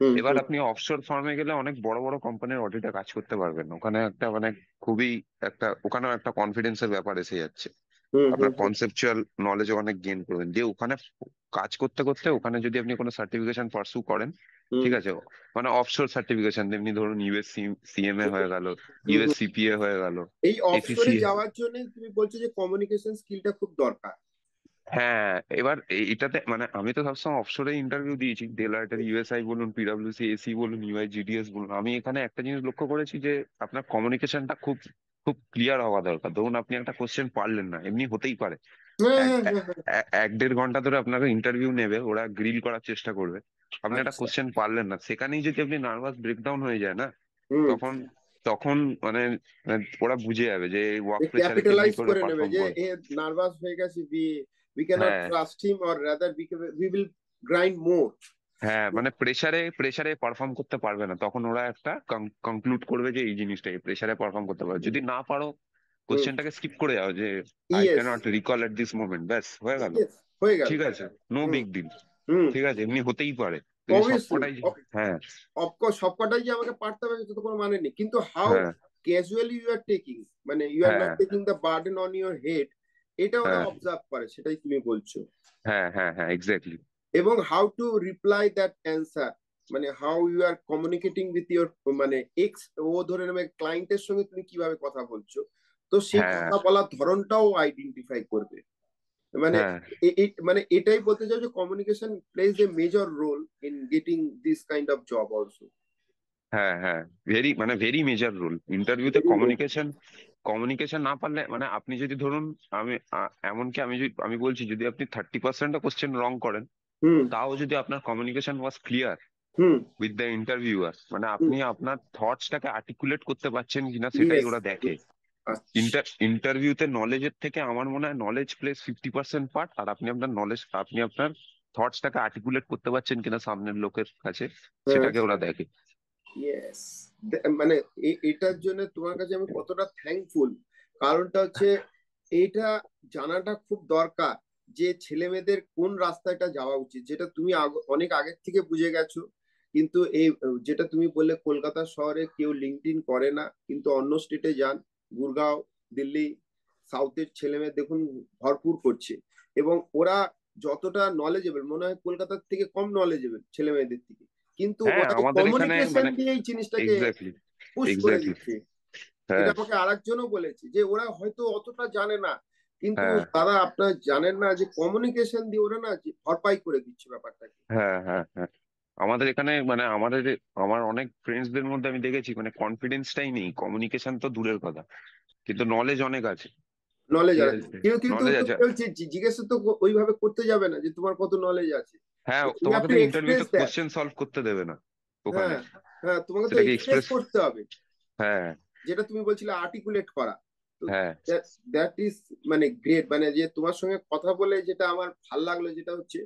হুম এবার হুম আপনি অফশোর ফার্মে গেলে অনেক বড় বড় কোম্পানির অডিটে কাজ করতে পারবেন না। ওখানে একটা মানে খুবই একটা ওখানেও একটা কনফিডেন্সের ব্যাপার এসে যাচ্ছে। হুম হুম আপনার হুম কনসেপচুয়াল নলেজ অনেক গেইন করবেন, যে ওখানে কাজ করতে করতে ওখানে যদি আপনি কোনো সার্টিফিকেশন পার্সু করেন, হুম ঠিক আছে, মানে অফশোর সার্টিফিকেশন, যেমনি ধরুন ইউএস সিএমএ হুম হয়ে গেল, হুম ইউএস হুম। সিপিএ হয়ে গেল, এই অফশোরে এফিসি। যাওয়ার জন্য তুমি বলছো যে কমিউনিকেশন স্কিলটা খুব দরকার। হ্যাঁ, এবার এটাতে মানে আমি তো সবসময় অফশোরে ইন্টারভিউ দিয়েছি, ডেলয়েটের ইউএসআই বলুন, পিডব্লিউসি, এসি বলুন, ইউআই জিডিএস বলুন। আমি এখানে একটা জিনিস লক্ষ্য করেছি যে আপনার কমিউনিকেশনটা খুব খুব ক্লিয়ার হওয়া দরকার। ধরুন আপনি একটা কোশ্চেন পারলেন না, এমনি হতেই পারে, হ্যাঁ এক হ্যাঁ এক হ্যাঁ হ্যাঁ। এক দেড় ঘন্টা ধরে আপনাকে ইন্টারভিউ নেবে, ওরা গ্রিল করার চেষ্টা করবে, আপনি একটা আচ্ছা। কোশ্চেন পারলেন না, সেখানেই যদি আপনি নার্ভাস ব্রেকডাউন হয়ে যায় না, হুম। তখন তখন মানে মানে ওরা বুঝে যাবে যে ওয়ার্ক প্রেসারে কেমনি ক্যাপিটালাইজ করে করে নেবে পারফর্ম যে করে। এ নার্ভাস হয়ে গেছে, we cannot হ্যাঁ, trust him or rather we will grind more. হ্যাঁ, মানে প্রেসারে প্রেসারে পারফর্ম করতে পারবে না, তখন ওরা একটা কনক্লুড করবে যে এই জিনিসটা প্রেসারে পারফর্ম করতে পারবে। যদি না পারো, হুম। কোশ্চেনটাকে স্কিপ করে যাও যে I yes. Cannot recall at this moment, ব্যাস হয়ে গেল। ইয়েস, হয়ে গেল। ঠিক আছে, no hmm big deal. Hmm. ঠিক আছে, এমনি হতেই পারে, কিন্তু অবভিয়াসলি। সবকটাই। হ্যাঁ, অফকোর্স সবকটাই যে আমাকে পারতে হবে সেটা তো কোনো মানে নেই, কিন্তু হাউ হ্যাঁ, ক্যাজুয়ালি ইউ আর টেকিং, মানে ইউ আর নট হ্যাঁ, taking the burden on your head, এটা ওরা হ্যাঁ, অবজার্ভ করে, সেটাই তুমি বলছো। হ্যাঁ, হ্যাঁ, হ্যাঁ, এক্স্যাক্টলি। এবং how to reply that answer, মানে how you are communicating with your, মানে এক্স, ও ধরে নেবে ক্লায়েন্টের সঙ্গে তুমি কিভাবে কথা বলছো, তো সেই হ্যাঁ, কথা বলার ধরনটাও আইডেন্টিফাই করবে। মানে হ্যাঁ, মানে এটাই বলতে চাও যে communication plays a major role in getting this kind of job also. হ্যাঁ, হ্যাঁ, মানে ভেরি মেজর রোল ইন্টারভিউতে ভেরি মেজর। কমিউনিকেশন। কমিউনিকেশন না পারলে মানে আপনি যদি ধরুন, এমনকি আমি বলছি, যদি আপনি 30% কোশ্চেন রং করেন, হুম তাও যদি আপনার communication was clear hmm with the interviewer, মানে হুম। আপনি আপনার থটসটাকে আর্টিকুলেট করতে পারছেন কিনা সেটাই ইয়েস। ওরা দেখে। আচ্ছা। ইন্টারভিউতে নলেজের থেকে আমার মনে হয় নলেজ প্লেস 50% পার্ট, আর আপনি আপনার থটসটাকে আর্টিকুলেট করতে পারছেন কিনা সামনের লোকের কাছে, হ্যাঁ। সেটাকে ওরা দেখে। ইয়েস। মানে এটার জন্য তোমার কাছে আমি কতটা থ্যাঙ্কফুল, কারণটা হচ্ছে এটা জানাটা খুব দরকার যে ছেলে মেয়েদের কোন রাস্তাটা যাওয়া উচিত, যেটা তুমি অনেক আগের থেকে বুঝে গেছো। কিন্তু এই যেটা তুমি বললে কলকাতা শহরে কেউ লিঙ্কডইন করে না, কিন্তু অন্য স্টেটে যান, গুরগাঁও, দিল্লি, সাউথের ছেলে মেয়ে দেখুন ভরপুর করছে, এবং ওরা যতটা নলেজেবল মনে হয় কলকাতার থেকে কম নলেজেবল ছেলে মেয়েদের থেকে, কিন্তু হ্যাঁ, ওরা আমাদের এখানে কমিউনিকেশন মানে দিয়ে এই জিনিসটাকে এক্স্যাক্টলি, পুশ করে এক্স্যাক্টলি। দিচ্ছে। এটা হ্যাঁ, আমাকে আরেকজনও বলেছে যে ওরা হয়তো অতটা জানে না, কিন্তু হ্যাঁ, তারা আপনার জানেন না যে কমিউনিকেশন দিয়ে ওরা না যে ভরপাই করে দিচ্ছে ব্যাপারটাকে। হ্যাঁ, হ্যাঁ, হ্যাঁ, আমাদের এখানে মানে আমার অনেক ফ্রেন্ডসদের মধ্যে আমি দেখেছি মানে কনফিডেন্সটাই নেই, কমিউনিকেশন তো দূরের কথা, কিন্তু নলেজ অনেক আছে। নলেজ ঠিক আছে, আছে, কেউ কিন্তু নলেজ তো আছে। কেউ জিজ্ঞাসা তো ওইভাবে করতে যাবে না যে তোমার কত নলেজ আছে। হ্যাঁ, ইউ হ্যাভ তোমাকে টু তো এক্সপ্রেস ইন্টারভিউতে দ্যাট। কোশ্চেন সলভ করতে দেবে না ওখানে, হ্যাঁ হ্যাঁ, তোমাকে তো সেটাকে এক্সপ্রেস এক্সপ্রেস। করতে হবে, হ্যাঁ, যেটা তুমি বলছিলে আর্টিকুলেট করা। তো হ্যাঁ, দ্যাট ইজ মানে গ্রেট, মানে যে তোমার সঙ্গে কথা বলে যেটা আমার ভাল লাগলো যেটা হচ্ছে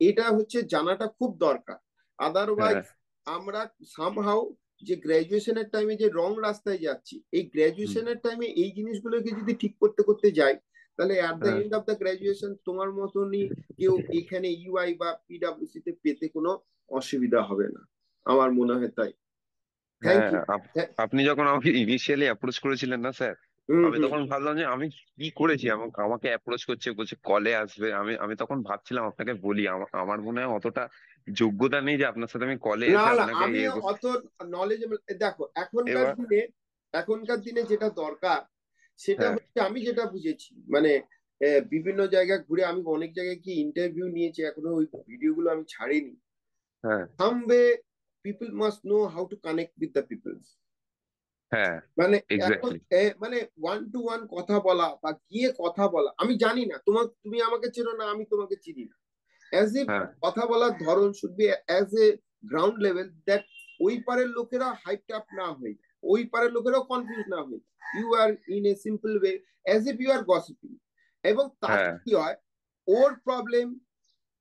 এটা হচ্ছে জানাটা খুব দরকার। হ্যাঁ, আদারওয়াইজ আমরা সামহাউ যে গ্রাজুয়েশনের টাইমে যে রং রাস্তায় যাচ্ছি, এই হুম, গ্রাজুয়েশনের টাইমে এই জিনিসগুলোকে যদি ঠিক করতে করতে যাই, তাহলে অ্যাট দ্য হ্যাঁ, এন্ড অফ দ্য গ্রাজুয়েশন তোমার মতনই কেউ এখানে ইউআই বা পিডাব্লিউসি তে পেতে কোনো অসুবিধা হবে না, আমার মনে হয় তাই। থ্যাংক হ্যাঁ। ইউ। আপনি যখন আমাকে ইনিশিয়ালি অ্যাপ্রোচ করেছিলেন না স্যার, হুম আমি হুম। তখন ভাবলাম যে আমি কি করেছি, আমাকে অ্যাপ্রোচ করছে, বলছে কলে আসবে। আমি তখন ভাবছিলাম আপনাকে বলি, আমার মনে হয় অতটা যোগ্যতা নেই যে আপনার সাথে আমি কলে না এসে না, আপনাকে আমি অত নলেজেবল। দেখো এখনকার এবার। দিনে, এখনকার দিনে যেটা দরকার সেটা হ্যাঁ, হচ্ছে, আমি যেটা বুঝেছি মানে বিভিন্ন জায়গায় ঘুরে আমি অনেক জায়গায় কি ইন্টারভিউ নিয়েছি, এখনো ওই ভিডিওগুলো আমি ছাড়িনি। হ্যাঁ, some way people must know how to connect with the people. হ্যাঁ, মানে এখন এক্স্যাক্টলি। মানে ওয়ান টু ওয়ান কথা বলা বা গিয়ে কথা বলা, আমি জানি না তুমি আমাকে চেনো না, আমি তোমাকে চিনি না, অ্যাজ ইফ হ্যাঁ, কথা বলার ধরন should be as a ground level, that ওই পারের লোকেরা হাইপড আপ না হয়ে যায়, ওই পারের লোকেরাও কনফিউজ না হয়ে যায়, you are in a simple way as if you are gossiping. এবং তাতে হ্যাঁ, কি হয়, ওর প্রবলেম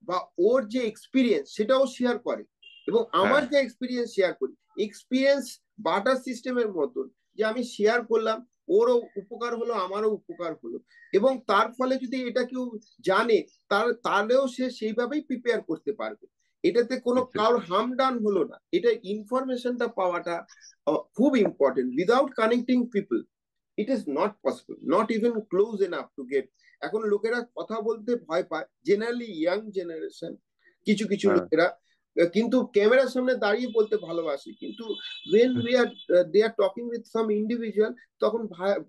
বা ওর যে এক্সপিরিয়েন্স সেটাও শেয়ার করে, এবং আমার হ্যাঁ, যে এক্সপিরিয়েন্স শেয়ার করি, এক্সপিরিয়েন্স বাটার সিস্টেমের মতন, যে আমি শেয়ার করলাম, ওরও উপকার হলো আমারও উপকার হলো, এবং তার ফলে যদি এটা কেউ জানে, তাহলেও সে সেইভাবেই প্রিপেয়ার করতে পারবে। এটাতে কোনো Exactly. কারোর হার্ম ডান হলো না, এটা ইনফরমেশনটা পাওয়াটা খুব important. Without connecting people it is not possible, not even close enough to get. এখন লোকেরা কথা বলতে ভয় পায়, জেনারেলি ইয়াং জেনারেশন, কিছু কিছু হ্যাঁ লোকেরা কিন্তু ক্যামেরার সামনে দাঁড়িয়ে বলতে ভালোবাসে, কিন্তু when we are they are talking with some individual, তখন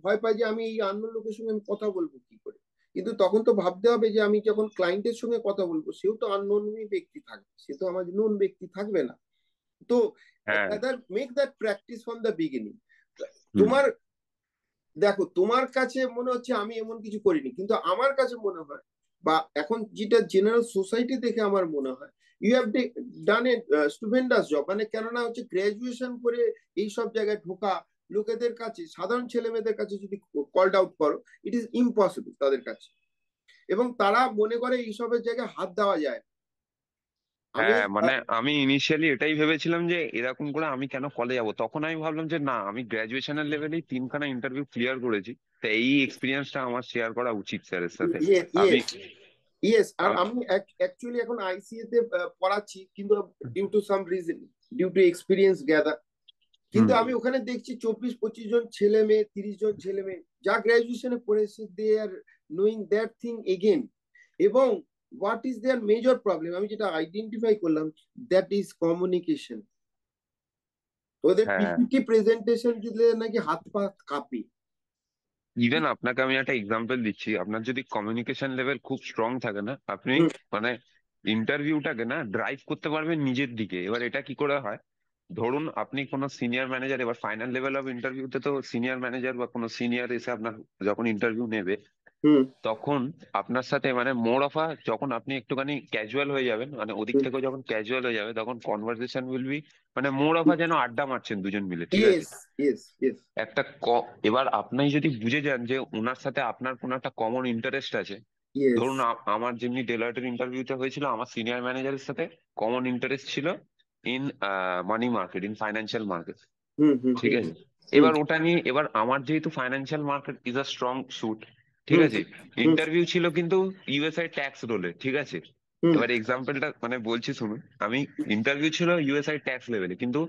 ভয় পায় যে আমি এই আননোন লোকের সঙ্গে আমি কথা বলবো কি করে। কিন্তু তখন তো ভাবতে হবে যে আমি যখন ক্লায়েন্টের সঙ্গে কথা বলবো, সেও তো আননোন ব্যক্তি থাকবে, সে তো আমার নোন ব্যক্তি থাকবে না। তো হ্যাঁ। Make that practice from the beginning. Hmm. তোমার দেখো, তোমার কাছে মনে হচ্ছে আমি এমন কিছু করিনি, কিন্তু আমার কাছে মনে হয়, বা এখন যেটা জেনারেল সোসাইটি দেখে আমার মনে হয়, you have done a stupendous job. মানে কেননা হচ্ছে গ্রাজুয়েশন করে এই সব জায়গায় ঢোকা লোকেদের কাছে, সাধারণ ছেলে মেয়েদের কাছে যদি কল্ড আউট করো, ইট ইজ ইম্পসিবল তাদের কাছে, এবং তারা মনে করে এইসবের জায়গায় হাত দেওয়া যায়। আমি হ্যাঁ মানে আমি ইনিশিয়ালি এটাই ভেবেছিলাম যে এরকম করে আমি কেন কলে যাব, তখন আমি ভাবলাম যে না, আমি গ্রাজুয়েশনের লেভেলেই 3খানা ইন্টারভিউ ক্লিয়ার করেছি, তো এই এক্সপিরিয়েন্সটা আমার শেয়ার করা উচিত স্যারের সাথে। আমি ইয়েস, ইয়েস। আর আম- আমি অ্যাকচুয়ালি এখন আইসিএ তে পড়াচ্ছি, কিন্তু due to some reason, due to experience gather, কিন্তু হুম। আমি ওখানে দেখছি 24-25 জন ছেলে মেয়ে, 30 জন ছেলে মেয়ে যা গ্রাজুয়েশনে পড়েছে, they are knowing that thing again. এবং what is their major problem, আমি যেটা আইডেন্টিফাই করলাম, দ্যাট ইজ কমিউনিকেশন। ওদের হ্যাঁ, পিপিটি প্রেজেন্টেশন দিলে নাকি হাত পা কাঁপে। ইভেন আপনাকে আমি একটা এক্সাম্পল দিচ্ছি, আপনার যদি কমিউনিকেশন লেভেল খুব স্ট্রং থাকে না, আপনি হুম, মানে ইন্টারভিউটাকে না ড্রাইভ করতে পারবেন নিজের দিকে। এবার এটা কি করে হয়, ধরুন আপনি কোনো সিনিয়র ম্যানেজার, এবার ফাইনাল লেভেল অফ ইন্টারভিউতে তো সিনিয়র ম্যানেজার বা কোনো সিনিয়র এসে আপনার যখন ইন্টারভিউ নেবে, হুম, তখন আপনার সাথে মানে মোর অফ আ, যখন আপনি একটুখানি ক্যাজুয়াল হয়ে যাবেন, মানে ওদিক হুম। থেকেও যখন ক্যাজুয়াল হয়ে যাবে, তখন কনভারসেশন উইল বি মানে মোর অফ আ যেন আড্ডা মারছেন দুজন মিলে, ঠিক আছে। ইয়েস, ইয়েস, ইয়েস, একটা এবার আপনি যদি বুঝে যান যে ওনার সাথে আপনার কোনো একটা কমন ইন্টারেস্ট আছে, ইয়েস। ধরুন আমার যেমনি ডেলয়েটের ইন্টারভিউতে হয়েছিল, আমার সিনিয়র ম্যানেজারের সাথে কমন ইন্টারেস্ট ছিল in money market, in financial market, hmm, hmm, ঠিক হুম, আছে। হুম, এবার ওটা নিয়ে, এবার আমার যেহেতু financial market is a strong suit, ঠিক হুম, আছে। হুম, ইন্টারভিউ ছিল কিন্তু ইউএসআই ট্যাক্স রোলে, ঠিক আছে। হুম, এবার এক্সাম্পলটা মানে বলছি শুনুন, আমি ইন্টারভিউ ছিল ইউএসআই ট্যাক্স লেভেলে, কিন্তু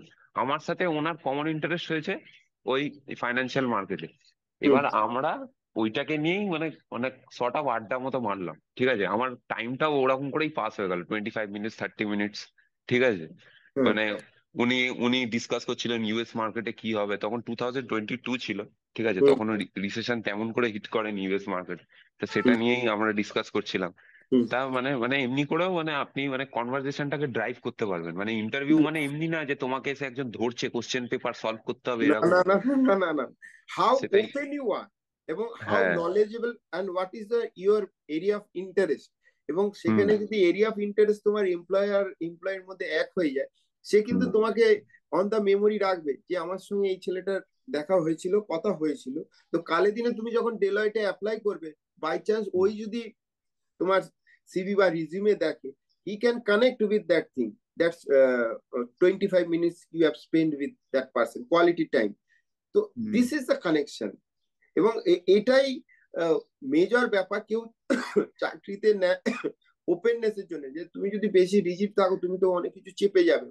আমার সাথে ওনার কমন ইন্টারেস্ট হয়েছে ওই ফাইন্যান্সিয়াল মার্কেটে। হুম, এবার আমরা ওইটাকে নিয়েই মানে অনেক শর্ট অফ আড্ডা মতো মারলাম, ঠিক আছে। আমার টাইমটাও ওরকম করেই পাস হয়ে গেল, 25 মিনিটস 30 মিনিটস, ঠিক আছে। হুম, মানে উনি উনি ডিসকাস করছিলেন ইউএস মার্কেটে কি হবে, তখন 2022 ছিল, ঠিক আছে। হুম, তখন রিসেশন তেমন করে হিট করেন ইউএস মার্কেট, তো সেটা হুম, নিয়েই আমরা ডিসকাস করছিলাম। হুম। তা মানে মানে এমনি করেও মানে আপনি মানে কনভারসেশনটাকে ড্রাইভ করতে পারবেন, মানে ইন্টারভিউ মানে এমনি না যে তোমাকে এসে একজন ধরছে, কোশ্চেন পেপার সলভ করতে হবে, না, এরকম না, না। না, না, না, না, না। হাউ সেটাই। ওপেন ইউ আর, এবং হাউ হ্যাঁ। Knowledgeable, and what is the your area of interest. এবং হুম। সেখানে যদি এরিয়া অফ ইন্টারেস্ট তোমার এমপ্লয়ের মধ্যে এক হয়ে যায়, সে কিন্তু হুম। তোমাকে অন দ্য মেমোরি রাখবে যে আমার সঙ্গে এই ছেলেটার দেখা হয়েছিল, কথা হয়েছিল। তো কালে দিনে তুমি যখন ডেলয়েটে অ্যাপ্লাই করবে, বাই চান্স হুম। ওই যদি তোমার সিভি বা রিজিউমে দেখে, he can connect with that thing. That's 25 minutes you have spent with that person, quality time. তো হুম। This is the connection. এবং এটাই মেজর ব্যাপার। কেউ চাকরিতে নেয় ওপেননেস এর জন্য, যে তুমি যদি বেশি রিজিড থাকো, তুমি তো অনেক কিছু চেপে যাবে।